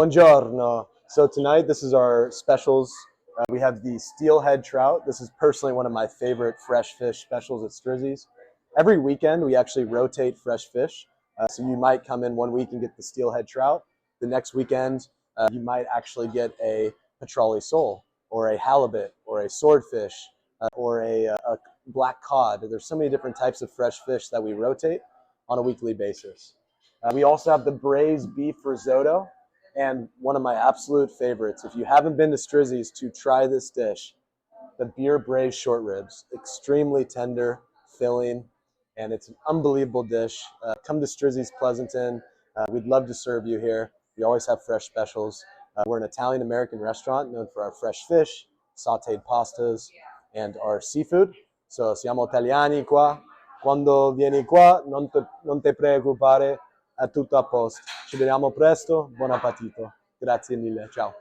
Buongiorno. So tonight, this is our specials. We have the steelhead trout. This is personally one of my favorite fresh fish specials at Strizzi's. Every weekend, we actually rotate fresh fish. So you might come in one week and get the steelhead trout. The next weekend, you might actually get a petrale sole or a halibut or a swordfish or a black cod. There's so many different types of fresh fish that we rotate on a weekly basis. We also have the braised beef risotto. And one of my absolute favorites, if you haven't been to Strizzi's to try this dish, the beer braised short ribs. Extremely tender, filling, and it's an unbelievable dish. Come to Strizzi's Pleasanton. We'd love to serve you here. We always have fresh specials. We're an Italian-American restaurant known for our fresh fish, sauteed pastas, and our seafood. So siamo italiani qua. Quando vieni qua, non te preoccupare, è tutto a posto. Ci vediamo presto, buon appetito. Grazie mille, ciao.